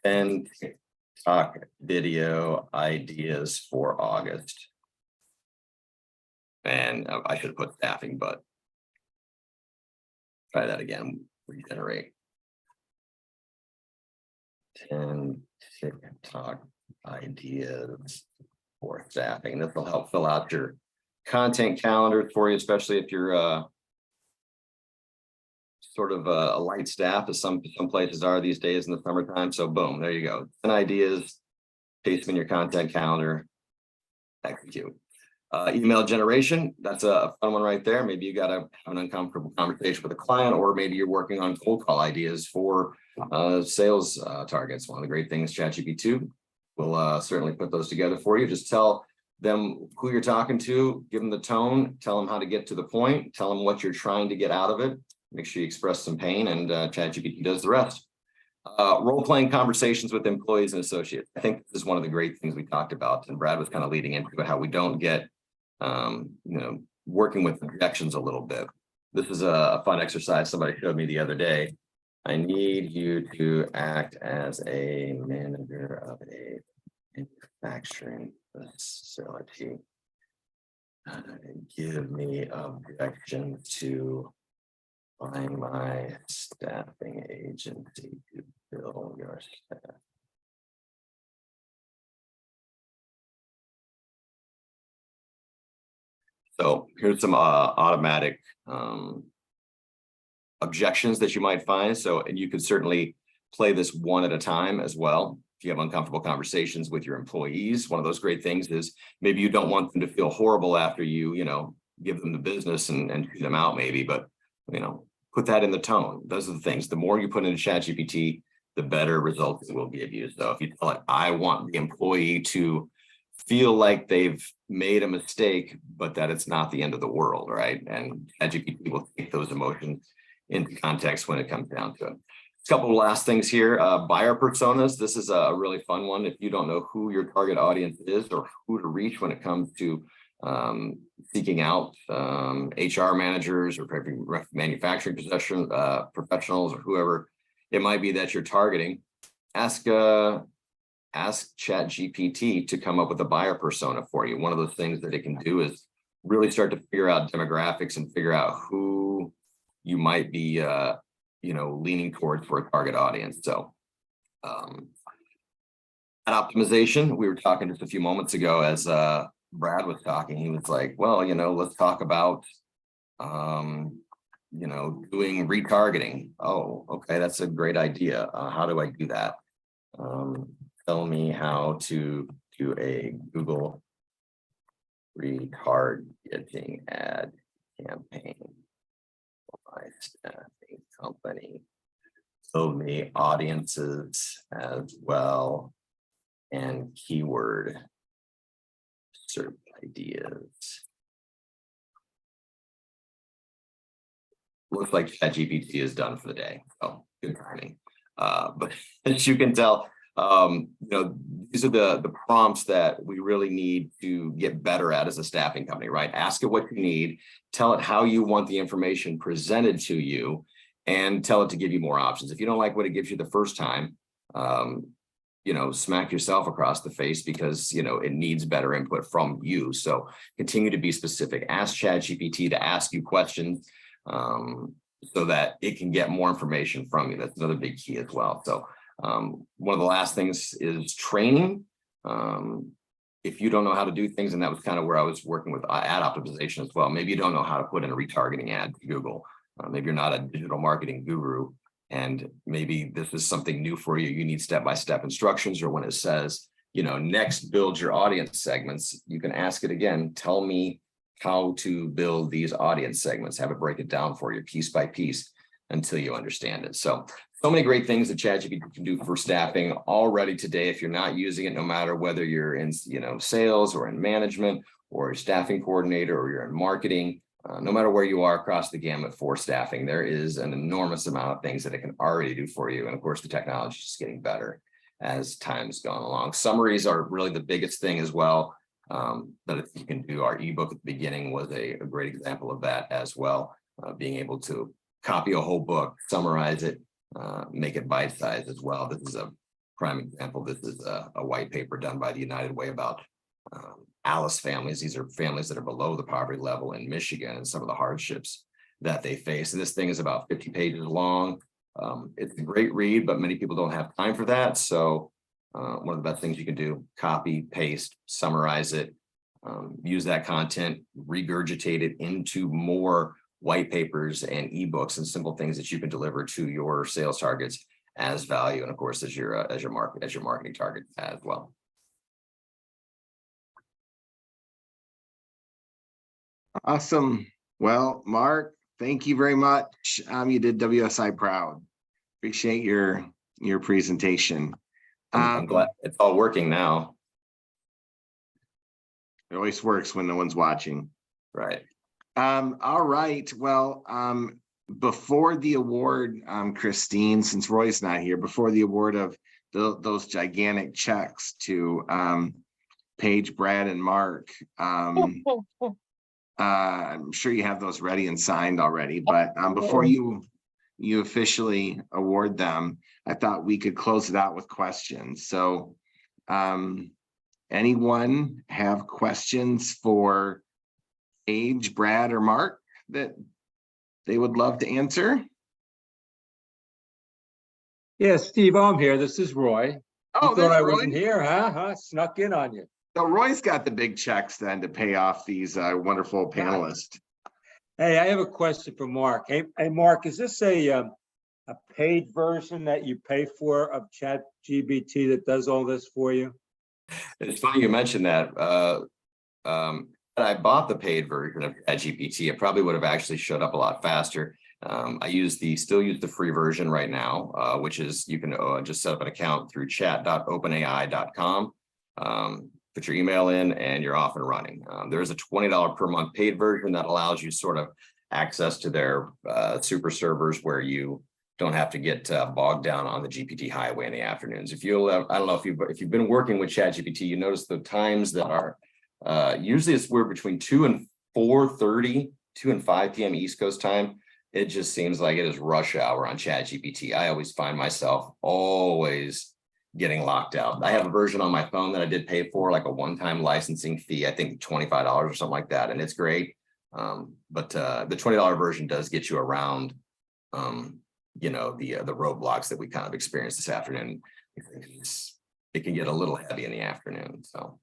10 TikTok video ideas for August. And I should have put staffing, but try that again, regenerate. 10 TikTok ideas for staffing. This will help fill out your content calendar for you, especially if you're sort of a light staff, as some places are these days in the summertime. So boom, there you go. 10 ideas, paste them in your content calendar, execute. Email generation, that's a fun one right there. Maybe you got to have an uncomfortable conversation with a client, or maybe you're working on cold call ideas for sales targets. One of the great things ChatGPT will certainly put those together for you. Just tell them who you're talking to, give them the tone, tell them how to get to the point, tell them what you're trying to get out of it. Make sure you express some pain, and ChatGPT does the rest. Role-playing conversations with employees and associates. I think this is one of the great things we talked about, and Brad was kind of leading into it, how we don't get working with objections a little bit. This is a fun exercise somebody showed me the other day. I need you to act as a manager of a manufacturing facility. Give me objections to find my staffing agency to fill your staff. So here's some automatic objections that you might find. So, and you could certainly play this one at a time as well. If you have uncomfortable conversations with your employees, one of those great things is maybe you don't want them to feel horrible after you give them the business and chew them out maybe, but put that in the tone. Those are the things. The more you put into ChatGPT, the better results it will give you. So if you tell it, I want the employee to feel like they've made a mistake, but that it's not the end of the world, right? And ChatGPT will take those emotions into context when it comes down to it. A couple of last things here. Buyer personas. This is a really fun one. If you don't know who your target audience is or who to reach when it comes to seeking out HR managers or manufacturing professionals or whoever it might be that you're targeting, ask ChatGPT to come up with a buyer persona for you. One of those things that it can do is really start to figure out demographics and figure out who you might be leaning towards for a target audience. So at optimization, we were talking just a few moments ago as Brad was talking. He was like, well, let's talk about doing retargeting. Oh, okay, that's a great idea. How do I do that? Tell me how to do a Google retargeting ad campaign for my staffing company. Build me audiences as well and keyword search ideas. Looks like ChatGPT is done for the day. Oh, good timing. But as you can tell, these are the prompts that we really need to get better at as a staffing company, right? Ask it what you need, tell it how you want the information presented to you, and tell it to give you more options. If you don't like what it gives you the first time, smack yourself across the face because, it needs better input from you. So continue to be specific. Ask ChatGPT to ask you questions so that it can get more information from you. That's another big key as well. So one of the last things is training. If you don't know how to do things, and that was kind of where I was working with ad optimization as well. Maybe you don't know how to put in a retargeting ad to Google. Maybe you're not a digital marketing guru, and maybe this is something new for you. You need step-by-step instructions, or when it says, next build your audience segments, you can ask it again, tell me how to build these audience segments, have it break it down for you piece by piece until you understand it. So many great things that ChatGPT can do for staffing already today. If you're not using it, no matter whether you're in, sales or in management or a staffing coordinator or you're in marketing, no matter where you are across the gamut for staffing, there is an enormous amount of things that it can already do for you. And of course, the technology is just getting better as time's gone along. Summaries are really the biggest thing as well. That you can do. Our ebook at the beginning was a great example of that as well. Being able to copy a whole book, summarize it, make it bite-sized as well. This is a Prime example, this is a white paper done by the United Way about Alice families. These are families that are below the poverty level in Michigan and some of the hardships that they face. And this thing is about 50 pages long. It's a great read, but many people don't have time for that. So one of the best things you can do, copy, paste, summarize it, use that content, regurgitate it into more white papers and ebooks and simple things that you can deliver to your sales targets as value, and of course as your marketing target as well. Awesome. Well, Mark, thank you very much. You did WSI proud. Appreciate your presentation. I'm glad it's all working now. It always works when no one's watching. Right. All right. Well, before the award, Christine, since Roy's not here, before the award of those gigantic checks to Paige, Brad, and Mark, I'm sure you have those ready and signed already, but before you officially award them, I thought we could close it out with questions. So anyone have questions for Paige, Brad, or Mark that they would love to answer? Yeah, Steve, I'm here. This is Roy. Oh, You there's thought I Roy. wasn't here, huh? Snuck in on you. So Roy's got the big checks then to pay off these wonderful panelists. Hey, I have a question for Mark. Hey, Mark, is this a paid version that you pay for of ChatGPT that does all this for you? It's funny you mentioned that. I bought the paid version of ChatGPT. It probably would have actually showed up a lot faster. I still use the free version right now, which is you can just set up an account through chat.openai.com. Put your email in and you're off and running. There is a $20 per month paid version that allows you sort of access to their super servers where you don't have to get bogged down on the GPT highway in the afternoons. If you, I don't know if you've been working with ChatGPT, you notice the times that are usually we're between 2 and 4:30, 2 and 5 p.m. East Coast time. It just seems like it is rush hour on ChatGPT. I always find myself always getting locked out. I have a version on my phone that I did pay for, like a one-time licensing fee, I think $25 or something like that, and it's great. But the $20 version does get you around, the roadblocks that we kind of experienced this afternoon. It can get a little heavy in the afternoon. So.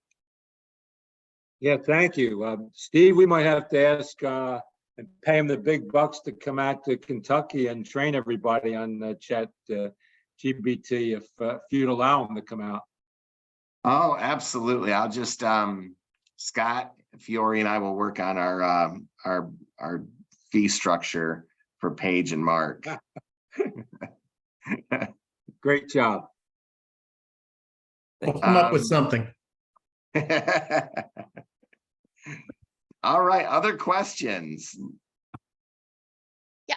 Yeah, thank you. Steve, we might have to ask and pay him the big bucks to come out to Kentucky and train everybody on ChatGPT if you'd allow him to come out. Oh, absolutely. I'll just Scott, Fiore, and I will work on our fee structure for Paige and Mark. Great job. We'll come up with something. All right, other questions? Yeah,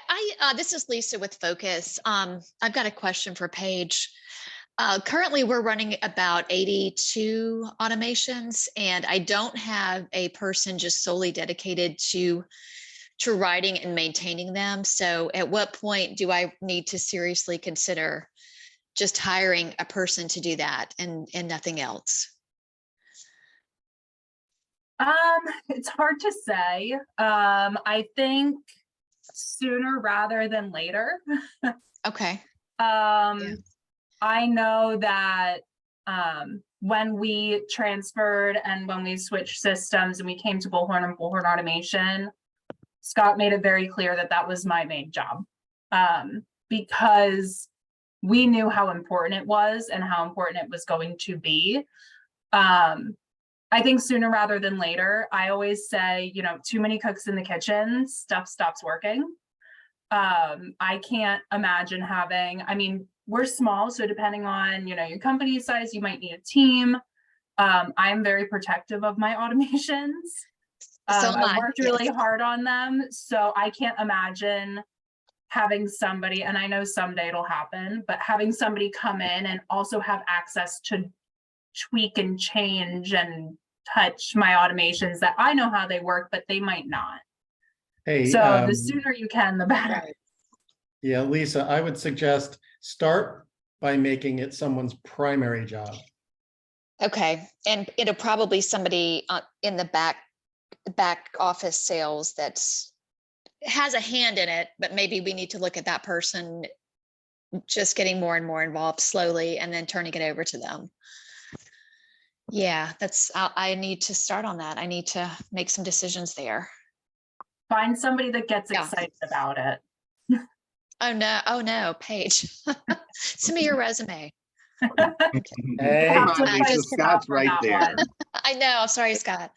this is Lisa with Focus. I've got a question for Paige. Currently, we're running about 82 automations, and I don't have a person just solely dedicated to writing and maintaining them. So at what point do I need to seriously consider just hiring a person to do that and nothing else? It's hard to say. I think sooner rather than later. Okay. I know that when we transferred and when we switched systems and we came to Bullhorn and Bullhorn Automation, Scott made it very clear that that was my main job, because we knew how important it was and how important it was going to be. I think sooner rather than later. I always say, too many cooks in the kitchen, stuff stops working. I can't imagine we're small, so depending on, your company size, you might need a team. I'm very protective of my automations. I've worked really hard on them, so I can't imagine having somebody, and I know someday it'll happen, but having somebody come in and also have access to tweak and change and touch my automations that I know how they work, but they might not. Hey, so the sooner you can, the better. Yeah, Lisa, I would suggest start by making it someone's primary job. Okay, and it'll probably somebody in the back office sales that's has a hand in it, but maybe we need to look at that person just getting more and more involved slowly and then turning it over to them. Yeah, I need to start on that. I need to make some decisions there. Find somebody that gets Yeah. excited about it. Oh no, Paige. Send me your resume. Hey, Have Come to on, fight Lisa, Scott Scott's for right that there. one. I know, sorry, Scott.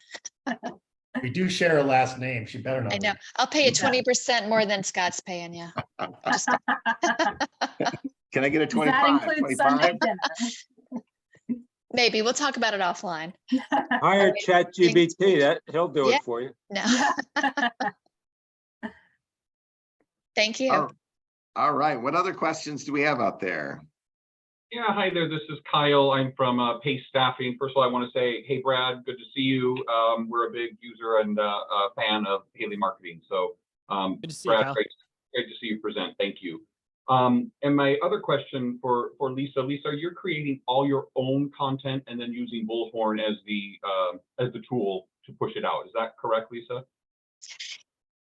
we do share a last name. She better know. I know. I'll pay you 20% more than Scott's paying you. Just Can I get a Does that 25, include 25? Sunday dinner? maybe we'll talk about it offline. Hire ChatGPT, that he'll do Yeah. it for you. No, thank you. All right, what other questions do we have out there? Yeah, hi there. This is Kyle. I'm from Pace Staffing. First of all, I want to say, hey, Brad, good to see you. We're a big user and fan of Haley Marketing. So, Good to see you, Brad, Kyle. great to see you present. Thank you. And my other question for Lisa. Lisa, you're creating all your own content and then using Bullhorn as the tool to push it out. Is that correct, Lisa?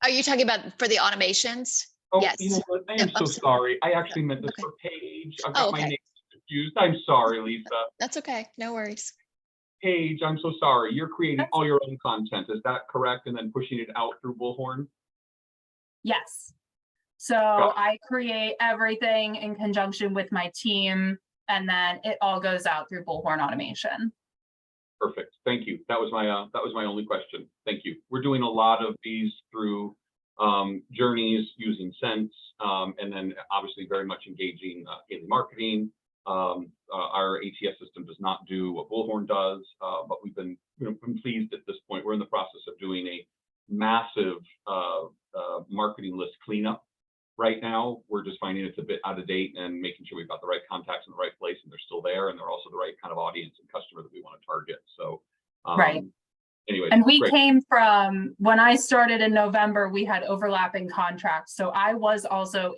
Are you talking about for the automations? Oh, Yes. you know what? I am No, so I'm sorry. sorry. I actually meant this Okay. for Paige. I've Oh, got my okay. name confused. I'm sorry, Lisa. That's okay. No worries. Paige, I'm so sorry. You're creating That's- all your own content. Is that correct? And then pushing it out through Bullhorn? Yes. So Got it. I create everything in conjunction with my team, and then it all goes out through Bullhorn automation. Perfect. Thank you. That was my only question. Thank you. We're doing a lot of these through journeys using Sense, and then obviously very much engaging Haley Marketing. Our ATS system does not do what Bullhorn does, but we've been pleased at this point. We're in the process of doing a massive marketing list cleanup right now. We're just finding it's a bit out of date and making sure we've got the right contacts in the right place and they're still there and they're also the right kind of audience and customer that we want to target. So, Right. Anyway, And we great. came from, when I started in November, we had overlapping contracts. So I was also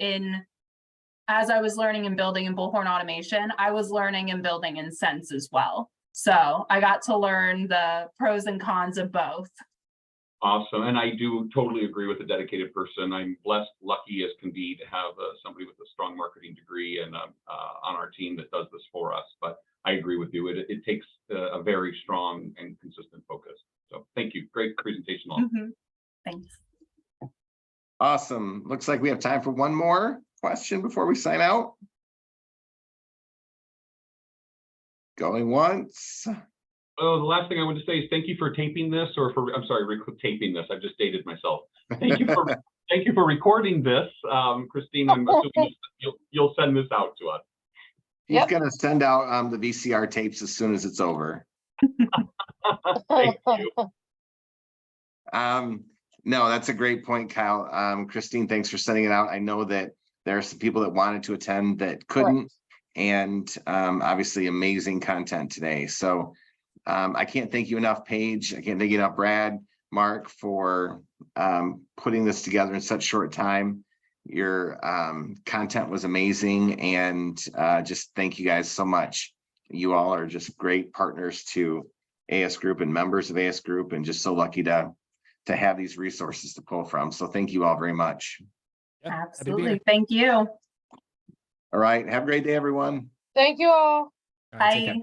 as I was learning and building in Bullhorn automation, I was learning and building in Sense as well. So I got to learn the pros and cons of both. Awesome. And I do totally agree with a dedicated person. I'm blessed, lucky as can be to have somebody with a strong marketing degree and on our team that does this for us. But I agree with you. It takes a very strong and consistent focus. So thank you. Great presentation. All. Thanks. Awesome. Looks like we have time for one more question before we sign out. Going once. Oh, the last thing I want to say is thank you for taping this, I'm sorry, taping this. I've just dated myself. Thank you for recording this, Christine. I'm assuming you'll send this out to us. He's Yep. going to send out the VCR tapes as soon as it's over. Thank you. No, that's a great point, Kyle. Christine, thanks for sending it out. I know that there are some people that wanted to attend that couldn't, and obviously amazing content today. So I can't thank you enough, Paige. I can't thank you enough, Brad, Mark, for putting this together in such short time. Your content was amazing, and just thank you guys so much. You all are just great partners to AS Group and members of AS Group, and just so lucky to have these resources to pull from. So thank you all very much. Yeah, happy to be here. Absolutely. Thank you. All right. Have a great day, everyone. Thank you all. All right, take care. Bye.